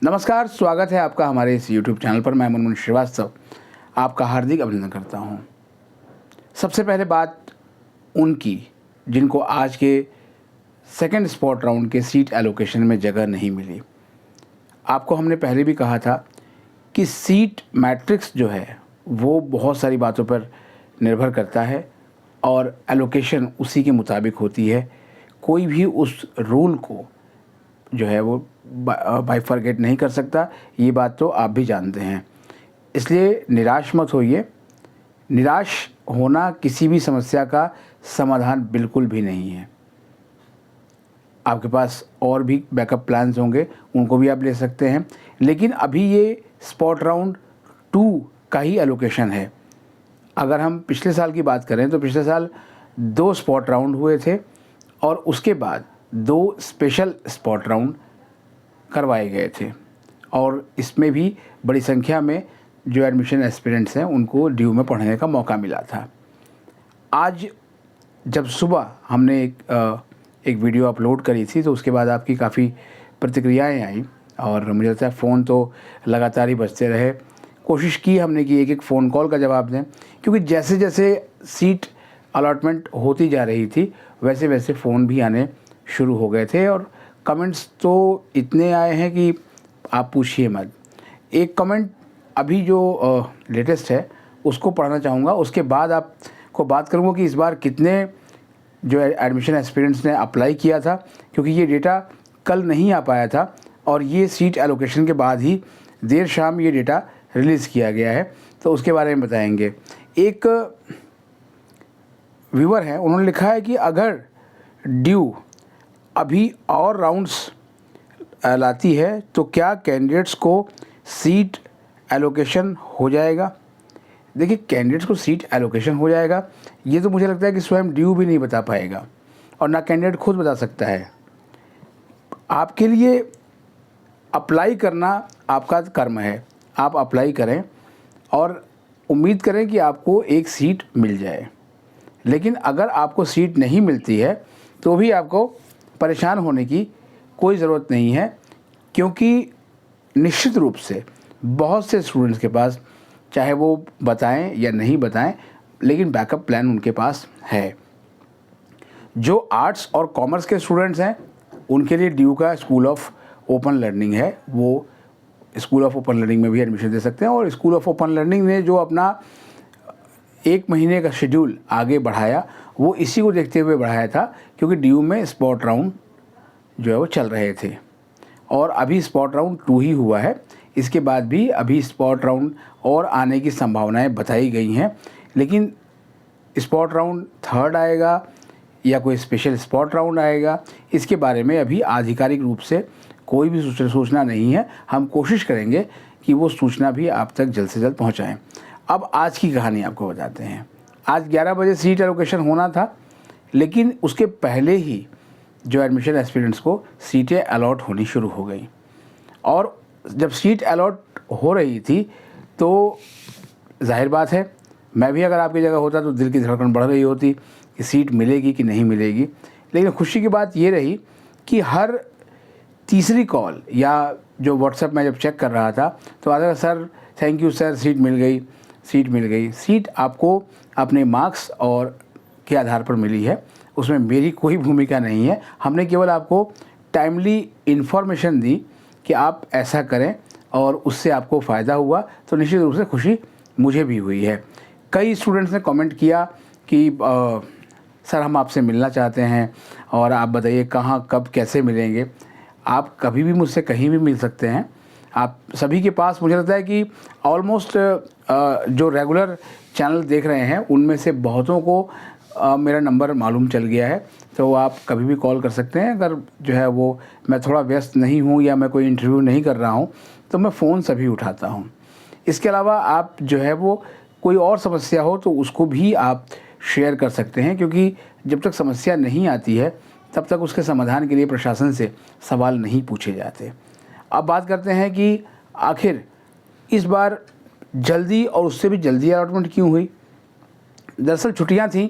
नमस्कार, स्वागत है आपका हमारे इस यूट्यूब चैनल पर। मैं मुनमुन श्रीवास्तव आपका हार्दिक अभिनंदन करता हूं। सबसे पहले बात उनकी जिनको आज के सेकंड स्पॉट राउंड के सीट एलोकेशन में जगह नहीं मिली। आपको हमने पहले भी कहा था कि सीट मैट्रिक्स जो है वो बहुत सारी बातों पर निर्भर करता है और एलोकेशन उसी के मुताबिक होती है। कोई भी उस रूल को जो है वो बाइफरगेट नहीं कर सकता, ये बात तो आप भी जानते हैं। इसलिए निराश मत होइए। निराश होना किसी भी समस्या का समाधान बिल्कुल भी नहीं है। आपके पास और भी बैकअप प्लान्स होंगे, उनको भी आप ले सकते हैं, लेकिन अभी ये स्पॉट राउंड 2 का ही एलोकेशन है। अगर हम पिछले साल की बात करें तो पिछले साल 2 स्पॉट राउंड हुए थे और उसके बाद 2 स्पेशल स्पॉट राउंड करवाए गए थे और इसमें भी बड़ी संख्या में जो एडमिशन एस्पिरेंट्स हैं उनको ड्यू में पढ़ने का मौका मिला था। आज जब सुबह हमने एक वीडियो अपलोड करी थी तो उसके बाद आपकी काफ़ी प्रतिक्रियाएं आई और मुझे लगता है फ़ोन तो लगातार ही बजते रहे। कोशिश की हमने कि एक फ़ोन कॉल का जवाब दें, क्योंकि जैसे जैसे सीट अलॉटमेंट होती जा रही थी वैसे वैसे फ़ोन भी आने शुरू हो गए थे और कमेंट्स तो इतने आए हैं कि आप पूछिए मत। एक कमेंट अभी जो लेटेस्ट है उसको पढ़ना चाहूँगा, उसके बाद आपको बात करूँगा कि इस बार कितने जो एडमिशन एस्पिरेंट्स ने अप्लाई किया था, क्योंकि ये डेटा कल नहीं आ पाया था और ये सीट एलोकेशन के बाद ही देर शाम ये डेटा रिलीज़ किया गया है, तो उसके बारे में बताएंगे। एक व्यूअर हैं, उन्होंने लिखा है कि अगर ड्यू अभी और राउंड्स लाती है तो क्या कैंडिडेट्स को सीट एलोकेशन हो जाएगा। देखिए, कैंडिडेट्स को सीट एलोकेशन हो जाएगा ये तो मुझे लगता है कि स्वयं ड्यू भी नहीं बता पाएगा और ना कैंडिडेट खुद बता सकता है। आपके लिए अप्लाई करना आपका कर्म है, आप अप्लाई करें और उम्मीद करें कि आपको एक सीट मिल जाए। लेकिन अगर आपको सीट नहीं मिलती है तो भी आपको परेशान होने की कोई ज़रूरत नहीं है, क्योंकि निश्चित रूप से बहुत से स्टूडेंट्स के पास, चाहे वो बताएं या नहीं बताएं, लेकिन बैकअप प्लान उनके पास है। जो आर्ट्स और कॉमर्स के स्टूडेंट्स हैं उनके लिए ड्यू का स्कूल ऑफ ओपन लर्निंग है, वो स्कूल ऑफ ओपन लर्निंग में भी एडमिशन दे सकते हैं। और स्कूल ऑफ ओपन लर्निंग ने जो अपना 1 महीने का शेड्यूल आगे बढ़ाया वो इसी को देखते हुए बढ़ाया था, क्योंकि ड्यू में स्पॉट राउंड जो है वो चल रहे थे और अभी स्पॉट राउंड 2 ही हुआ है। इसके बाद भी अभी स्पॉट राउंड और आने की संभावनाएं बताई गई हैं, लेकिन स्पॉट राउंड 3rd आएगा या कोई स्पेशल स्पॉट राउंड आएगा, इसके बारे में अभी आधिकारिक रूप से कोई भी सूचना नहीं है। हम कोशिश करेंगे कि वो सूचना भी आप तक जल्द से जल्द पहुँचाएँ। अब आज की कहानी आपको बताते हैं। आज 11 बजे सीट एलोकेशन होना था, लेकिन उसके पहले ही जो एडमिशन एस्पिरेंट्स को सीटें अलॉट होनी शुरू हो गई और जब सीट अलॉट हो रही थी तो जाहिर बात है, मैं भी अगर आपकी जगह होता तो दिल की धड़कन बढ़ रही होती कि सीट मिलेगी कि नहीं मिलेगी। लेकिन खुशी की बात ये रही कि हर तीसरी कॉल या जो व्हाट्सएप में जब चेक कर रहा था तो आता था, sir thank you sir, seat मिल गई, सीट मिल गई। सीट आपको अपने मार्क्स और के आधार पर मिली है, उसमें मेरी कोई भूमिका नहीं है। हमने केवल आपको टाइमली इन्फॉर्मेशन दी कि आप ऐसा करें और उससे आपको फ़ायदा हुआ, तो निश्चित रूप से खुशी मुझे भी हुई है। कई स्टूडेंट्स ने कमेंट किया कि सर हम आपसे मिलना चाहते हैं और आप बताइए कहाँ, कब, कैसे मिलेंगे। आप कभी भी मुझसे कहीं भी मिल सकते हैं। आप सभी के पास, मुझे लगता है कि ऑलमोस्ट जो रेगुलर चैनल देख रहे हैं उनमें से बहुतों को मेरा नंबर मालूम चल गया है, तो आप कभी भी कॉल कर सकते हैं। अगर जो है वो मैं थोड़ा व्यस्त नहीं हूँ या मैं कोई इंटरव्यू नहीं कर रहा हूँ तो मैं फ़ोन सभी उठाता हूँ। इसके अलावा आप जो है वो कोई और समस्या हो तो उसको भी आप शेयर कर सकते हैं, क्योंकि जब तक समस्या नहीं आती है तब तक उसके समाधान के लिए प्रशासन से सवाल नहीं पूछे जाते। अब बात करते हैं कि आखिर इस बार जल्दी और उससे भी जल्दी अलॉटमेंट क्यों हुई। दरअसल छुट्टियां थीं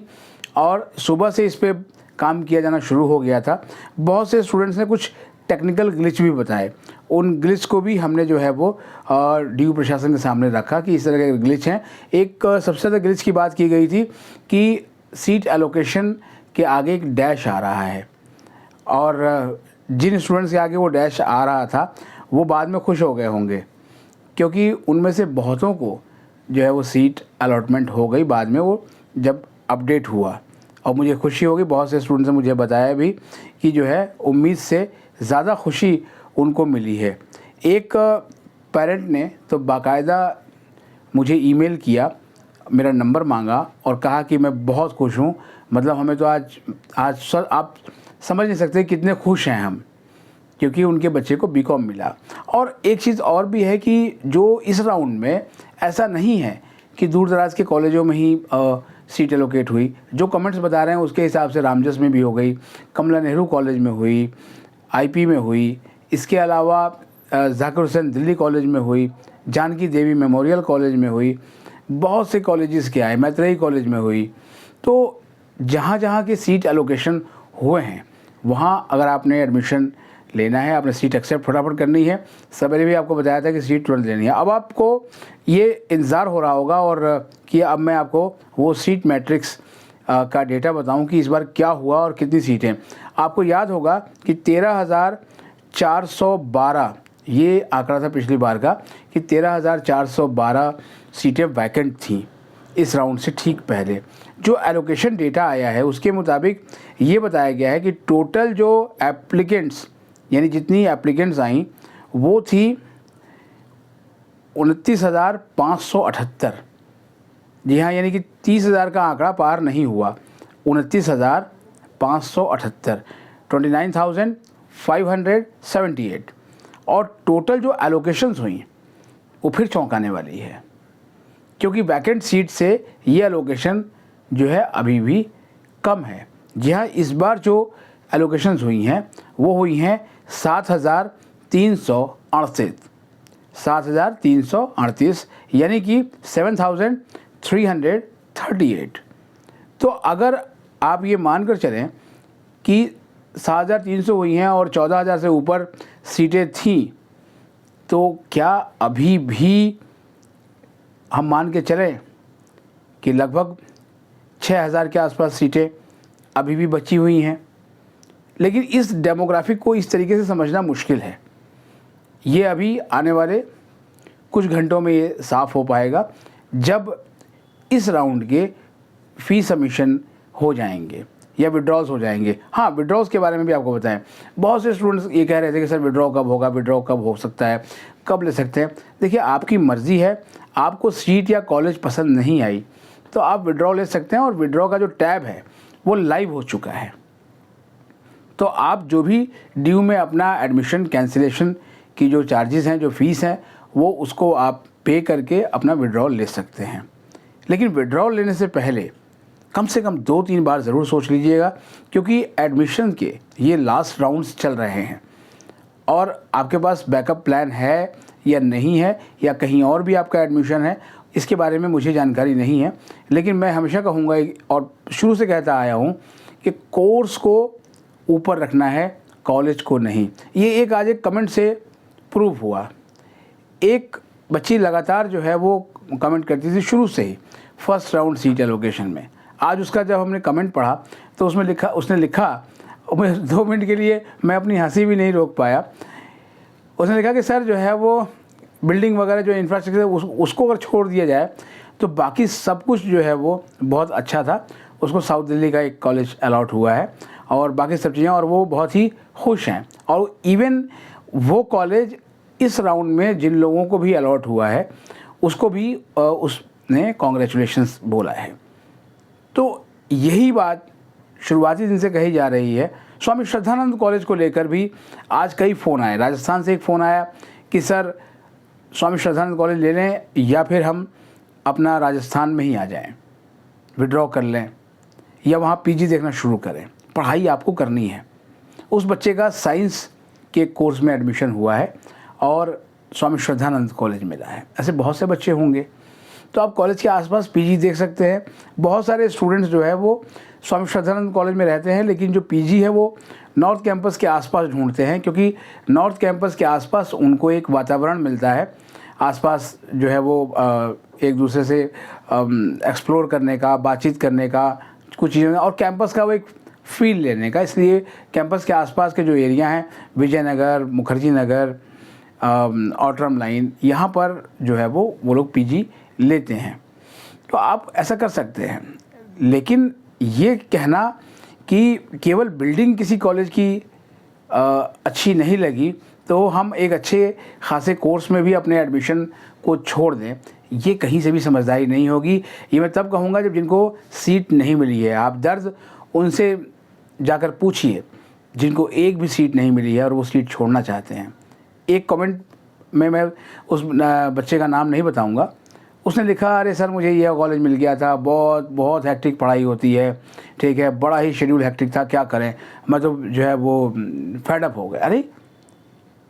और सुबह से इस पे काम किया जाना शुरू हो गया था। बहुत से स्टूडेंट्स ने कुछ टेक्निकल ग्लिच भी बताए। उन ग्लिच को भी हमने जो है वो ड्यू प्रशासन के सामने रखा कि इस तरह के ग्लिच हैं। एक सबसे ज़्यादा ग्लिच की बात की गई थी कि सीट एलोकेशन के आगे एक डैश आ रहा है, और जिन स्टूडेंट्स के आगे वो डैश आ रहा था वो बाद में खुश हो गए होंगे, क्योंकि उनमें से बहुतों को जो है वो सीट अलॉटमेंट हो गई बाद में वो जब अपडेट हुआ। और मुझे खुशी होगी, बहुत से स्टूडेंट्स ने मुझे बताया भी कि जो है उम्मीद से ज़्यादा खुशी उनको मिली है। एक पेरेंट ने तो बाकायदा मुझे ईमेल किया, मेरा नंबर मांगा और कहा कि मैं बहुत खुश हूँ, मतलब हमें तो आज सर आप समझ नहीं सकते कितने खुश हैं हम, क्योंकि उनके बच्चे को बीकॉम मिला। और एक चीज़ और भी है कि जो इस राउंड में ऐसा नहीं है कि दूर दराज के कॉलेजों में ही सीट एलोकेट हुई। जो कमेंट्स बता रहे हैं उसके हिसाब से रामजस में भी हो गई, कमला नेहरू कॉलेज में हुई, आईपी में हुई, इसके अलावा ज़ाकिर हुसैन दिल्ली कॉलेज में हुई, जानकी देवी मेमोरियल कॉलेज में हुई, बहुत से कॉलेजेस के आए, मैत्रेयी कॉलेज में हुई। तो जहाँ जहाँ के सीट एलोकेशन हुए हैं वहाँ अगर आपने एडमिशन लेना है, आपने सीट एक्सेप्ट फटाफट करनी है। सवेरे भी आपको बताया था कि सीट तुरंत लेनी है। अब आपको ये इंतज़ार हो रहा होगा और कि अब मैं आपको वो सीट मैट्रिक्स का डेटा बताऊं कि इस बार क्या हुआ और कितनी सीटें। आपको याद होगा कि 13,412 ये आंकड़ा था पिछली बार का कि 13,412 सीटें वैकेंट थीं इस राउंड से ठीक पहले। जो एलोकेशन डेटा आया है उसके मुताबिक ये बताया गया है कि टोटल जो एप्लीकेंट्स यानी जितनी एप्लीकेंट्स आई वो थी 29,578। जी हाँ, यानी कि 30,000 का आंकड़ा पार नहीं हुआ। 29,578, 29,578। और टोटल जो एलोकेशंस हुई वो फिर चौंकाने वाली है, क्योंकि वैकेंट सीट से ये एलोकेशन जो है अभी भी कम है। जी हाँ, इस बार जो एलोकेशंस हुई हैं वो हुई हैं 7,338, 7,338 यानी कि 7,338। तो अगर आप ये मानकर चलें कि 7,300 हुई हैं और 14,000 से ऊपर सीटें थीं, तो क्या अभी भी हम मान के चलें कि लगभग 6,000 के आसपास सीटें अभी भी बची हुई हैं। लेकिन इस डेमोग्राफिक को इस तरीके से समझना मुश्किल है। ये अभी आने वाले कुछ घंटों में ये साफ़ हो पाएगा जब इस राउंड के फ़ी सबमिशन हो जाएंगे या विड्रॉल्स हो जाएंगे। हाँ, विड्रॉल्स के बारे में भी आपको बताएं। बहुत से स्टूडेंट्स ये कह रहे थे कि सर विड्रॉ कब होगा, विड्रॉ कब हो सकता है, कब ले सकते हैं। देखिए, आपकी मर्ज़ी है। आपको सीट या कॉलेज पसंद नहीं आई तो आप विड्रॉ ले सकते हैं, और विड्रॉ का जो टैब है वो लाइव हो चुका है। तो आप जो भी ड्यू में अपना एडमिशन कैंसिलेशन की जो चार्जेस हैं, जो फ़ीस हैं, वो उसको आप पे करके अपना विड्रॉल ले सकते हैं। लेकिन विड्रॉल लेने से पहले कम से कम 2-3 बार ज़रूर सोच लीजिएगा, क्योंकि एडमिशन के ये लास्ट राउंड्स चल रहे हैं और आपके पास बैकअप प्लान है या नहीं है, या कहीं और भी आपका एडमिशन है, इसके बारे में मुझे जानकारी नहीं है। लेकिन मैं हमेशा कहूँगा और शुरू से कहता आया हूँ कि कोर्स को ऊपर रखना है, कॉलेज को नहीं। ये एक आज एक कमेंट से प्रूव हुआ। एक बच्ची लगातार जो है वो कमेंट करती थी शुरू से ही फर्स्ट राउंड सीट एलोकेशन में। आज उसका जब हमने कमेंट पढ़ा तो उसने लिखा, मैं 2 मिनट के लिए मैं अपनी हंसी भी नहीं रोक पाया। उसने लिखा कि सर जो है वो बिल्डिंग वगैरह जो इंफ्रास्ट्रक्चर उसको अगर छोड़ दिया जाए तो बाकी सब कुछ जो है वो बहुत अच्छा था। उसको साउथ दिल्ली का एक कॉलेज अलॉट हुआ है और बाकी सब चीज़ें, और वो बहुत ही खुश हैं। और इवन वो कॉलेज इस राउंड में जिन लोगों को भी अलॉट हुआ है उसको भी उसने कॉन्ग्रेचुलेशंस बोला है। तो यही बात शुरुआती दिन से कही जा रही है। स्वामी श्रद्धानंद कॉलेज को लेकर भी आज कई फ़ोन आए। राजस्थान से एक फ़ोन आया कि सर स्वामी श्रद्धानंद कॉलेज ले लें या फिर हम अपना राजस्थान में ही आ जाएं, विड्रॉ कर लें या वहाँ पीजी देखना शुरू करें। पढ़ाई आपको करनी है। उस बच्चे का साइंस के कोर्स में एडमिशन हुआ है और स्वामी श्रद्धानंद कॉलेज मिला है। ऐसे बहुत से बच्चे होंगे। तो आप कॉलेज के आसपास पीजी देख सकते हैं। बहुत सारे स्टूडेंट्स जो है वो स्वामी श्रद्धानंद कॉलेज में रहते हैं, लेकिन जो पीजी है वो नॉर्थ कैंपस के आसपास ढूंढते हैं, क्योंकि नॉर्थ कैंपस के आसपास उनको एक वातावरण मिलता है, आसपास जो है वो एक दूसरे से एक्सप्लोर करने का, बातचीत करने का, कुछ चीज़ें, और कैंपस का वो एक फील लेने का। इसलिए कैंपस के आसपास के जो एरिया हैं, विजयनगर, मुखर्जी नगर, ऑटरम लाइन, यहाँ पर जो है वो लोग पीजी लेते हैं। तो आप ऐसा कर सकते हैं। लेकिन ये कहना कि केवल बिल्डिंग किसी कॉलेज की अच्छी नहीं लगी तो हम एक अच्छे खासे कोर्स में भी अपने एडमिशन को छोड़ दें, ये कहीं से भी समझदारी नहीं होगी। ये मैं तब कहूँगा जब जिनको सीट नहीं मिली है। आप दर्द उनसे जाकर पूछिए जिनको एक भी सीट नहीं मिली है और वो सीट छोड़ना चाहते हैं। एक कमेंट में मैं उस बच्चे का नाम नहीं बताऊंगा, उसने लिखा, अरे सर मुझे यह कॉलेज मिल गया था, बहुत हेक्टिक पढ़ाई होती है, ठीक है, बड़ा ही शेड्यूल हेक्टिक था, क्या करें, मैं तो जो है वो फेड अप हो गया। अरे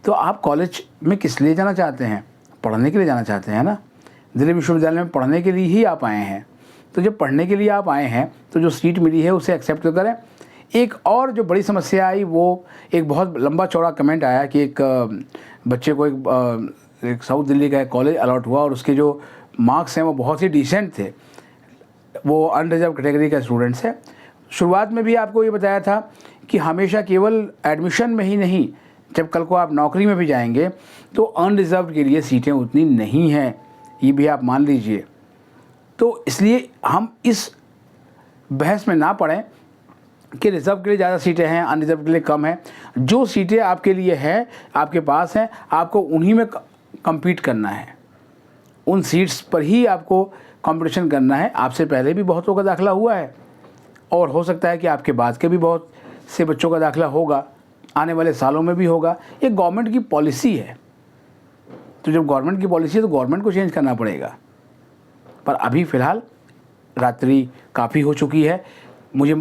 तो आप कॉलेज में किस लिए जाना चाहते हैं? पढ़ने के लिए जाना चाहते हैं ना। दिल्ली विश्वविद्यालय में पढ़ने के लिए ही आप आए हैं। तो जब पढ़ने के लिए आप आए हैं तो जो सीट मिली है उसे एक्सेप्ट करें। एक और जो बड़ी समस्या आई, वो एक बहुत लंबा चौड़ा कमेंट आया कि एक बच्चे को एक साउथ दिल्ली का एक कॉलेज अलॉट हुआ और उसके जो मार्क्स हैं वो बहुत ही डिसेंट थे, वो अनरिजर्व कैटेगरी का स्टूडेंट्स है। शुरुआत में भी आपको ये बताया था कि हमेशा केवल एडमिशन में ही नहीं, जब कल को आप नौकरी में भी जाएंगे तो अनरिजर्व के लिए सीटें उतनी नहीं हैं, ये भी आप मान लीजिए। तो इसलिए हम इस बहस में ना पड़ें कि रिज़र्व के लिए ज़्यादा सीटें हैं, अनरिजर्व के लिए कम हैं। जो सीटें आपके लिए हैं, आपके पास हैं, आपको उन्हीं में कम्पीट करना है, उन सीट्स पर ही आपको कंपटीशन करना है। आपसे पहले भी बहुतों का दाखिला हुआ है और हो सकता है कि आपके बाद के भी बहुत से बच्चों का दाखिला होगा, आने वाले सालों में भी होगा। ये गवर्नमेंट की पॉलिसी है, तो जब गवर्नमेंट की पॉलिसी है तो गवर्नमेंट को चेंज करना पड़ेगा। पर अभी फ़िलहाल रात्रि काफ़ी हो चुकी है। मुझे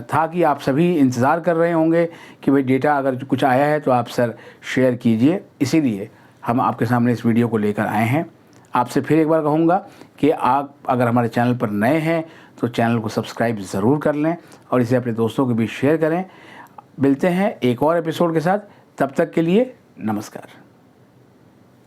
था कि आप सभी इंतज़ार कर रहे होंगे कि भाई डेटा अगर कुछ आया है तो आप सर शेयर कीजिए, इसीलिए हम आपके सामने इस वीडियो को लेकर आए हैं। आपसे फिर एक बार कहूँगा कि आप अगर हमारे चैनल पर नए हैं तो चैनल को सब्सक्राइब ज़रूर कर लें और इसे अपने दोस्तों के बीच शेयर करें। मिलते हैं एक और एपिसोड के साथ, तब तक के लिए नमस्कार।